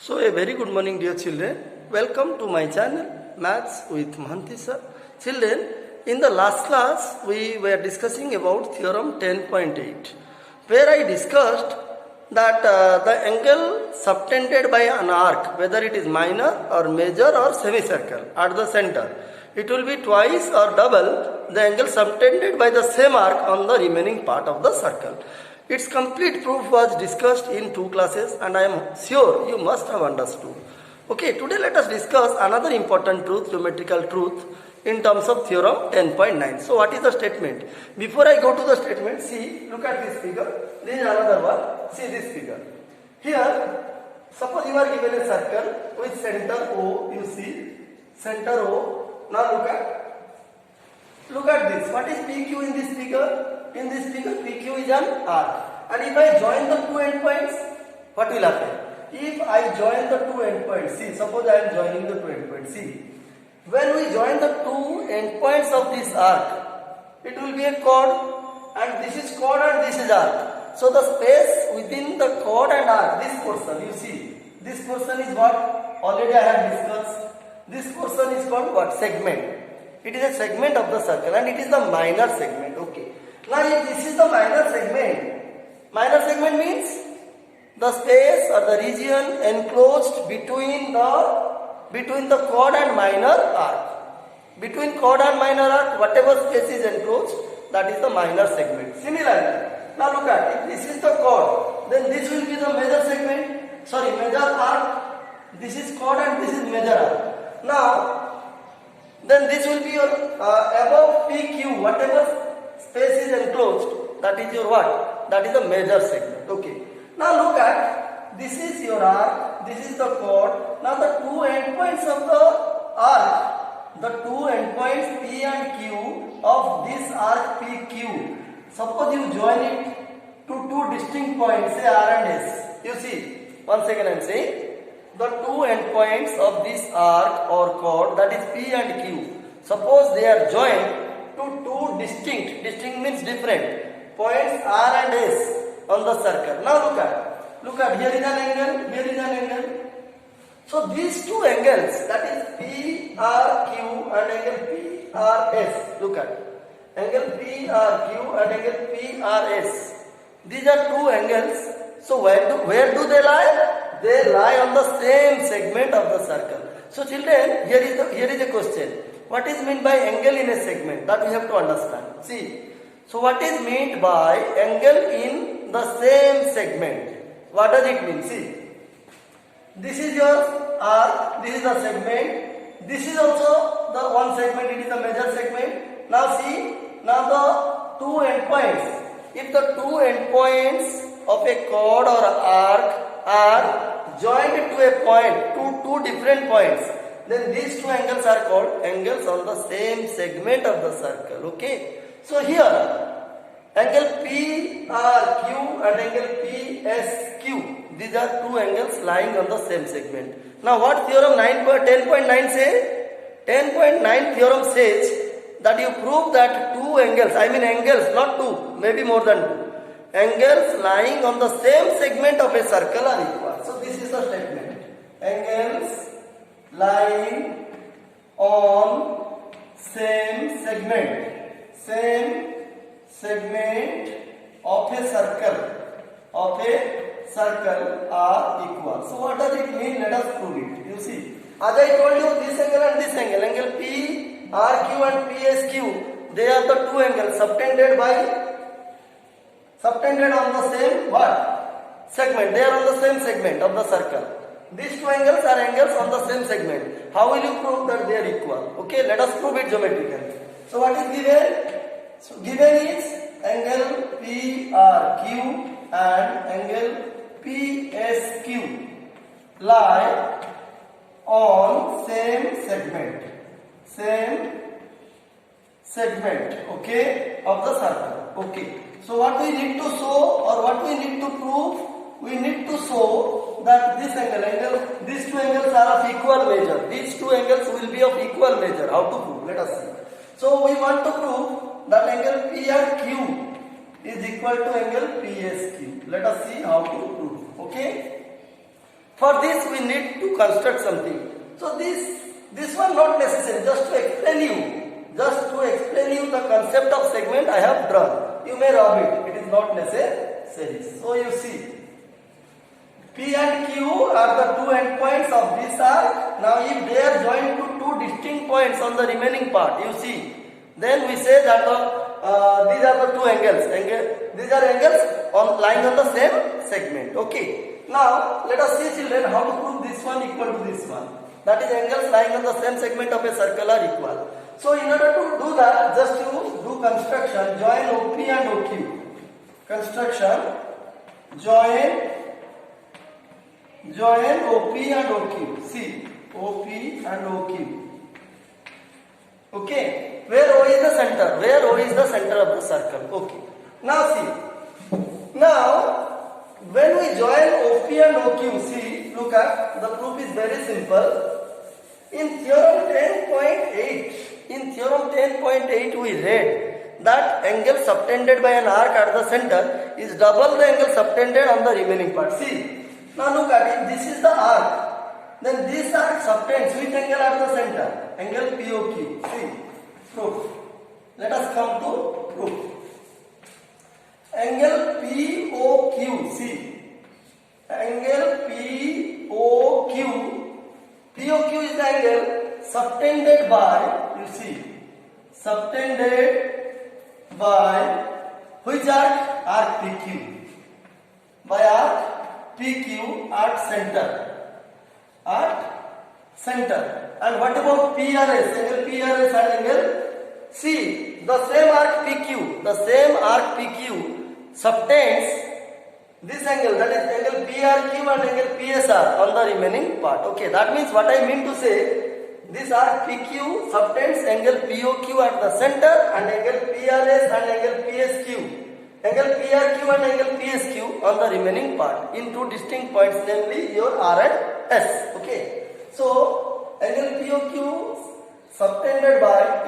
So a very good morning dear children. Welcome to my channel Maths with Mahanti sir. Children, in the last class we were discussing about theorem 10.8 where I discussed that the angle subtended by an arc, whether it is minor or major or semicircle at the center, it will be twice or double the angle subtended by the same arc on the remaining part of the circle. Its complete proof was discussed in 2 classes and I am sure you must have understood. Okay, today let us discuss another important truth, geometrical truth in terms of theorem 10.9. So what is the statement? Before I go to the statement, see, look at this figure. This is another one. See this figure. Here, suppose you are given a circle with center O, you see, center O. Now look at this. What is PQ in this figure? In this figure, PQ is an arc. And if I join the two endpoints, what will happen? If I join the two endpoints, see, suppose I am joining the two endpoints, see. When we join the two endpoints of this arc, it will be a chord, and this is chord and this is arc. So the space within the chord and arc, this portion, you see, this portion is what already I have discussed. This portion is called what? Segment. It is a segment of the circle and it is the minor segment. Okay. Now if this is the minor segment means the space or the region enclosed between the chord and minor arc. Between chord and minor arc, whatever space is enclosed, that is the minor segment. Similarly, now look at, if this is the chord, then this will be the major arc. This is chord and this is major arc. Now, then this will be your above PQ, whatever space is enclosed, that is your what? That is the major segment. Okay. Now look at, this is your arc, this is the chord. Now the two endpoints of the arc, the two endpoints P and Q of this arc PQ, suppose you join it to two distinct points, say R and S. You see, one second I am saying, the two endpoints of this arc or chord, that is P and Q, suppose they are joined to two distinct means different points R and S on the circle. Now look at, here is an angle, here is an angle. So these two angles, that is PRQ and angle PRS, look at, angle PRQ and angle PRS. These are two angles. So where do they lie? They lie on the same segment of the circle. So children, here is a question. What is meant by angle in a segment? That we have to understand. See, so what is meant by angle in the same segment? What does it mean? See, this is your arc, this is the segment, this is also the one segment, it is the major segment. Now see, now the two endpoints. If the two endpoints of a chord or arc are joined to a point, to two different points, then these two angles are called angles on the same segment of the circle. Okay. So here, angle PRQ and angle PSQ, these are two angles lying on the same segment. Now what theorem 10.9 says? 10.9 theorem says that you prove that two angles, I mean angles, not two, maybe more than two, angles lying on the same segment of a circle are equal. So this is the statement. Angles lying on same segment of a circle are equal. So what does it mean? Let us prove it. You see, as I told you, this angle and this angle PRQ and PSQ, they are the two angles subtended on the same what? Segment. They are on the same segment of the circle. These two angles are angles on the same segment. How will you prove that they are equal? Okay, let us prove it geometrically. So what is given? So given is angle PRQ and angle PSQ lie on same segment, okay, of the circle. Okay. So what we need to show or what we need to prove? We need to show that this angle, these two angles are of equal measure. These two angles will be of equal measure. How to prove? Let us see. So we want to prove that angle PRQ is equal to angle PSQ. Let us see how to prove. Okay. For this we need to construct something. So this one not necessary, just to explain you the concept of segment I have drawn. You may rub it, it is not necessary. So you see, P and Q are the two endpoints of this arc. Now if they are joined to two distinct points on the remaining part, you see, then we say that these are the two angles. These are angles lying on the same segment. Okay. Now let us see, children, how to prove this one equal to this one. That is, angles lying on the same segment of a circle are equal. So in order to do that, just you do construction, join OP and OQ. Construction, join OP and OQ. See, OP and OQ. Okay. Where O is the center? Where O is the center of the circle. Okay. Now see. Now when we join OP and OQ, see, look at, the proof is very simple. In theorem 10.8, we read that angle subtended by an arc at the center is double the angle subtended on the remaining part. See, now look at it, this is the arc. Then this arc subtends which angle at the center? Angle POQ. See, proof. Let us come to proof. Angle POQ, see, angle POQ is the angle subtended by, you see, subtended by which arc? Arc PQ. By arc PQ at center. And what about PRS? Angle PRS and angle, see, the same arc PQ subtends this angle, that is angle PRQ and angle PSR on the remaining part. Okay, that means what I mean to say, this arc PQ subtends angle POQ at the center and angle PRS and angle PSQ. Angle PRQ and angle PSQ on the remaining part in two distinct points, namely your R and S. Okay, so angle POQ subtended by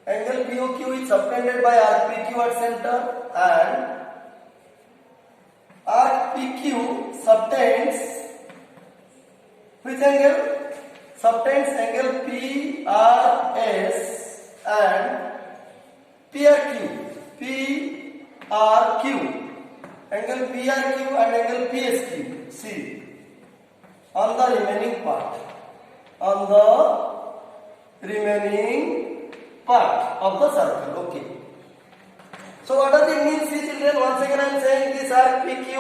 angle POQ is subtended by arc PQ at center, and arc PQ subtends which angle? Subtends angle PRS and PRQ. Angle PRQ and angle PSQ. See, on the remaining part. On the remaining part of the circle. Okay. So what does it mean? See, children, once again I am saying this arc PQ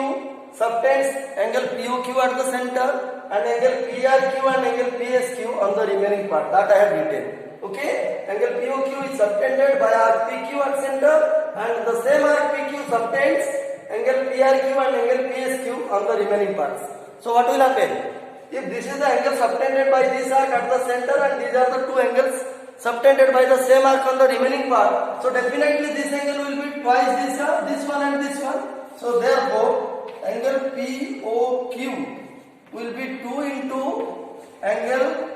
subtends angle POQ at the center and angle PRQ and angle PSQ on the remaining part. That I have written. Okay? Angle POQ is subtended by arc PQ at center and the same arc PQ subtends angle PRQ and angle PSQ on the remaining parts. So what will happen? If this is the angle subtended by this arc at the center and these are the two angles subtended by the same arc on the remaining part, so definitely this angle will be twice this one and this one. So therefore angle POQ will be 2 into angle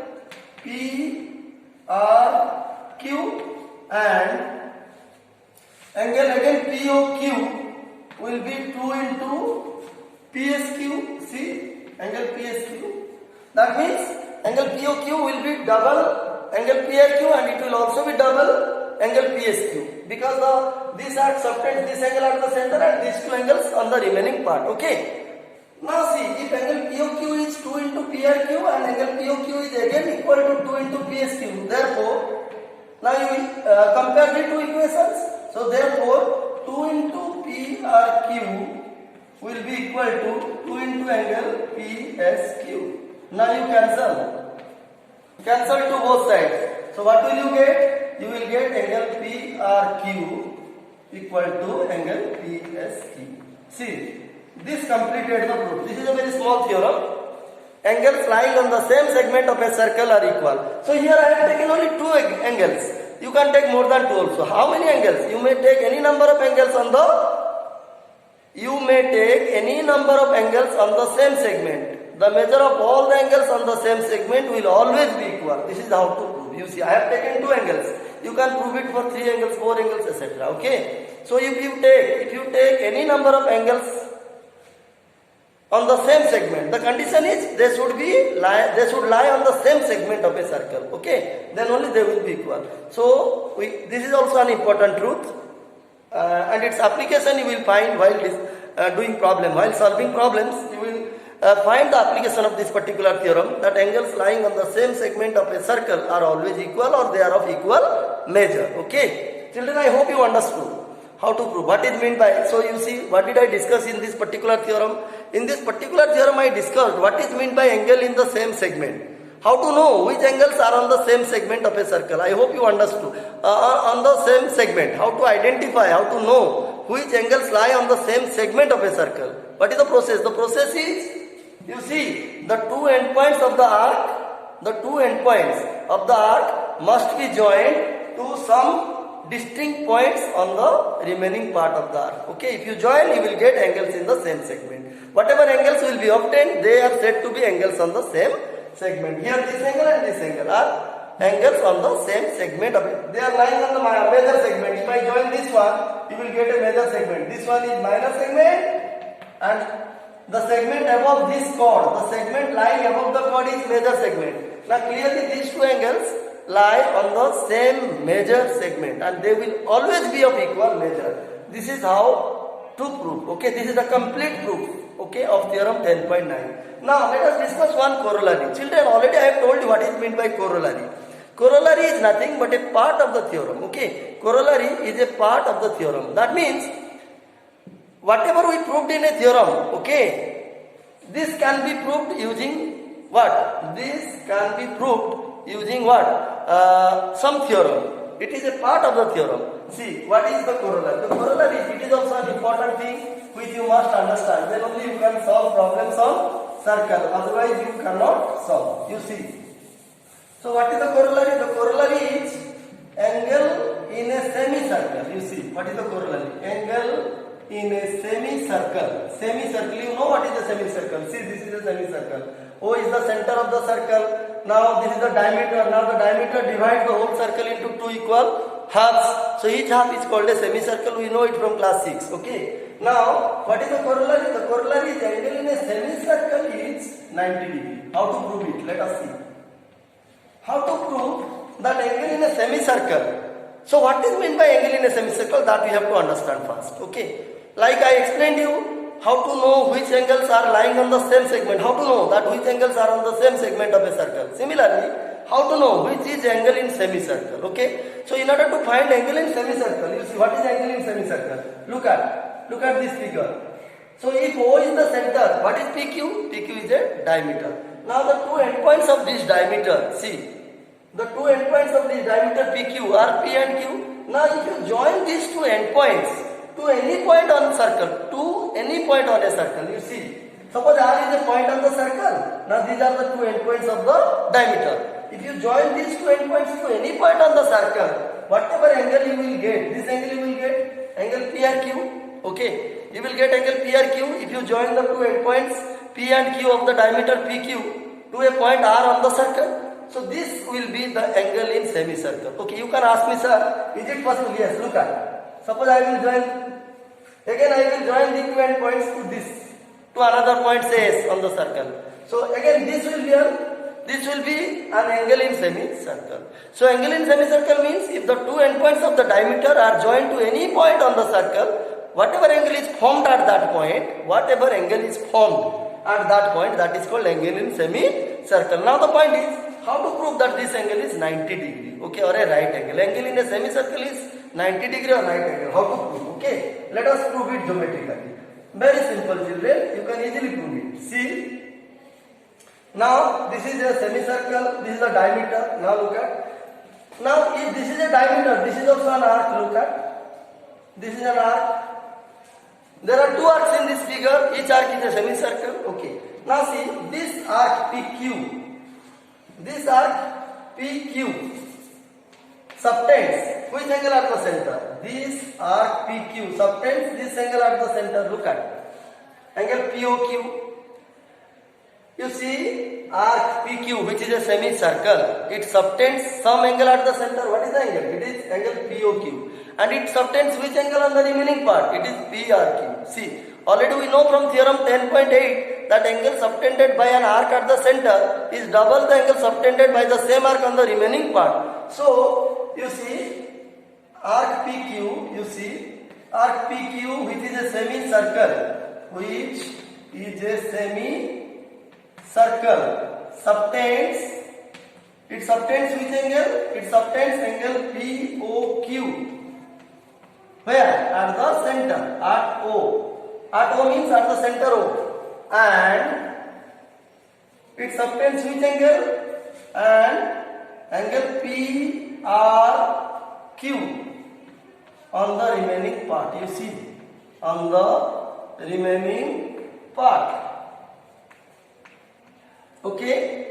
PRQ and angle again POQ will be 2 into PSQ. See, angle PSQ. That means angle POQ will be double angle PRQ and it will also be double angle PSQ because this arc subtends this angle at the center and these two angles on the remaining part. Okay. Now see, if angle POQ is 2 into PRQ and angle POQ is again equal to 2 into PSQ, therefore, now you will compare the two equations. So therefore, 2 into PRQ will be equal to 2 into angle PSQ. Now you cancel to both sides. So what will you get? You will get angle PRQ equal to angle PSQ. See, this completed the proof. This is a very small theorem. Angles lying on the same segment of a circle are equal. So here I have taken only two angles. You can take more than two also. How many angles? You may take any number of angles on the same segment. The measure of all the angles on the same segment will always be equal. This is how to prove. You see, I have taken two angles. You can prove it for 3 angles, 4 angles, etc. Okay. So if you take any number of angles on the same segment. The condition is they should lie on the same segment of a circle. Okay, then only they will be equal. So this is also an important truth, and its application you will find while doing problem, while solving problems. You will find the application of this particular theorem, that angles lying on the same segment of a circle are always equal or they are of equal measure. Okay, children, I hope you understood how to prove what is meant by. So you see, what did I discuss in this particular theorem? In this particular theorem I discussed what is meant by angle in the same segment. How to know which angles are on the same segment of a circle. I hope you understood. On the same segment, how to identify, how to know which angles lie on the same segment of a circle. What is the process? The process is, you see, the two endpoints of the arc, must be joined to some distinct points on the remaining part of the arc. Okay, if you join, you will get angles in the same segment. Whatever angles will be obtained, they are said to be angles on the same segment. Here this angle and this angle are angles on the same segment of it. They are lying on the major segment. If I join this one, you will get a major segment. This one is minor segment, and the segment above this chord, the segment lying above the chord is major segment. Now clearly these two angles lie on the same major segment and they will always be of equal measure. This is how to prove. Okay, this is the complete proof, okay, of theorem 10.9. Now let us discuss one corollary. Children, already I have told you what is meant by corollary. Corollary is nothing but a part of the theorem. Okay, corollary is a part of the theorem. That means whatever we proved in a theorem, okay, this can be proved using what? This can be proved using what? Some theorem. It is a part of the theorem. See, what is the corollary? The corollary, it is also an important thing which you must understand. Then only you can solve problems on circle. Otherwise you cannot solve. You see. So what is the corollary? The corollary is angle in a semicircle. You see, what is the corollary? Angle in a semicircle. Semicircle, you know what is a semicircle? See, this is a semicircle. O is the center of the circle. Now this is the diameter. Now the diameter divides the whole circle into two equal halves. So each half is called a semicircle. We know it from class 6. Okay. Now what is the corollary? The corollary is angle in a semicircle is 90 degree. How to prove it? Let us see. How to prove that angle in a semicircle? So what is meant by angle in a semicircle? That we have to understand first. Okay. Like I explained you, how to know which angles are lying on the same segment. How to know that which angles are on the same segment of a circle. Similarly, how to know which is angle in semicircle. Okay. So in order to find angle in semicircle, you see what is angle in semicircle. Look at this figure. So if O is the center, what is PQ? PQ is a diameter. Now the two endpoints of this diameter, see, the two endpoints of this diameter PQ are P and Q. Now if you join these two endpoints to any point on circle, you see, suppose R is a point on the circle. Now these are the two endpoints of the diameter. If you join these two endpoints to any point on the circle, whatever angle you will get, this angle you will get angle PRQ. Okay, you will get angle PRQ if you join the two endpoints P and Q of the diameter PQ to a point R on the circle. So this will be the angle in semicircle. Okay, you can ask me, sir, is it possible? Yes, look at. Suppose I will join the two endpoints to another point, say S on the circle. So again this will be an angle in semicircle. So angle in semicircle means if the two endpoints of the diameter are joined to any point on the circle, whatever angle is formed at that point, that is called angle in semicircle. Now the point is, how to prove that this angle is 90 degree, okay, or a right angle. Angle in a semicircle is 90 degree or right angle. How to prove? Okay, let us prove it geometrically. Very simple, children. You can easily prove it. See, now this is a semicircle. This is the diameter. Now look at. Now if this is a diameter, this is also an arc. Look at. This is an arc. There are two arcs in this figure. Each arc is a semicircle. Okay. Now see this arc PQ. This arc PQ subtends which angle at the center? This arc PQ subtends this angle at the center. Look at angle POQ. You see arc PQ, which is a semicircle, it subtends some angle at the center. What is the angle? It is angle POQ. And it subtends which angle on the remaining part? It is PRQ. See, already we know from theorem 10.8 that angle subtended by an arc at the center is double the angle subtended by the same arc on the remaining part. So, you see, arc PQ, which is a semicircle, it subtends which angle? It subtends angle POQ. Where? At the center, at O. At O means at the center O. And it subtends which angle? And angle PRQ on the remaining part. You see, on the remaining part. Okay.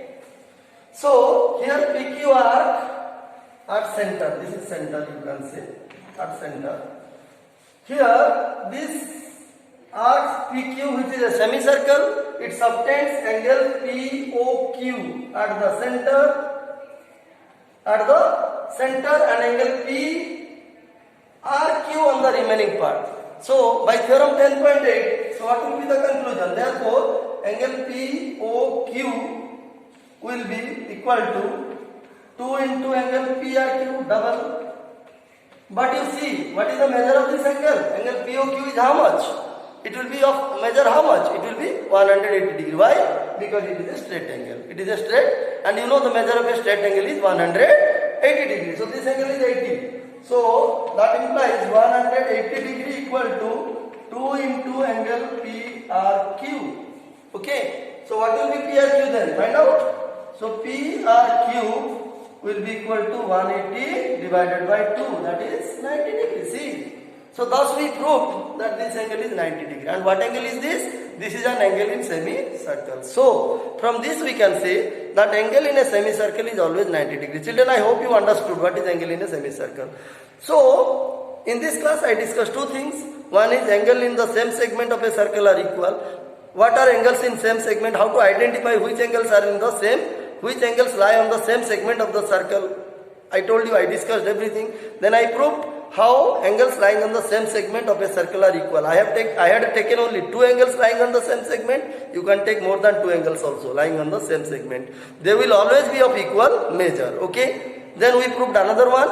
So here PQ arc at center. This is center, you can say, at center. Here this arc PQ, which is a semicircle, it subtends angle POQ at the center, and angle PRQ on the remaining part. So by theorem 10.8, so what will be the conclusion? Therefore, angle POQ will be equal to 2 into angle PRQ, double. But you see, what is the measure of this angle? Angle POQ is how much? It will be of measure how much? It will be 180 degree. Why? Because it is a straight angle. It is a straight, and you know the measure of a straight angle is 180 degree. So this angle is 80. So that implies 180 degree equal to 2 into angle PRQ. Okay. So what will be PRQ then? Find out. So PRQ will be equal to 180 divided by 2, that is 90 degrees. See? So thus we proved that this angle is 90 degree. And what angle is this? This is an angle in semicircle. So from this we can say that angle in a semicircle is always 90 degree. Children, I hope you understood what is angle in a semicircle. So in this class I discussed two things. One is angle in the same segment of a circle are equal. What are angles in same segment? How to identify which angles are in the same, which angles lie on the same segment of the circle. I told you, I discussed everything. Then I proved how angles lying on the same segment of a circle are equal. I had taken only two angles lying on the same segment. You can take more than two angles also lying on the same segment. They will always be of equal measure. Okay. Then we proved another one.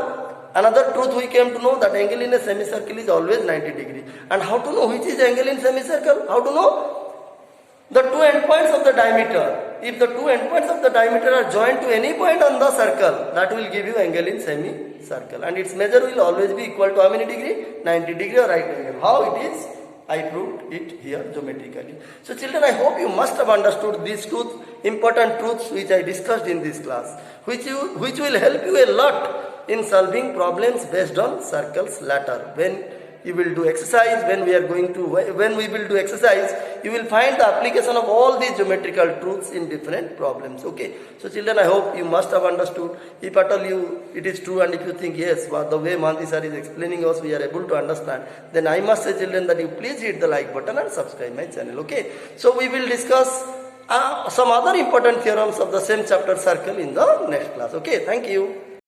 Another truth we came to know, that angle in a semicircle is always 90 degree. And how to know which is angle in semicircle? How to know? The two endpoints of the diameter. If the two endpoints of the diameter are joined to any point on the circle, that will give you angle in semicircle. And its measure will always be equal to how many degree? 90 degree or right angle. How it is? I proved it here geometrically. So children, I hope you must have understood these two important truths which I discussed in this class, which will help you a lot in solving problems based on circles later. When you will do exercise, when we will do exercise, you will find the application of all these geometrical truths in different problems. Okay. So children, I hope you must have understood. If at all it is true, and if you think yes, the way Mahanti sir is explaining us, we are able to understand, then I must say children that you please hit the like button and subscribe my channel. Okay. So we will discuss some other important theorems of the same chapter circle in the next class. Okay. Thank you.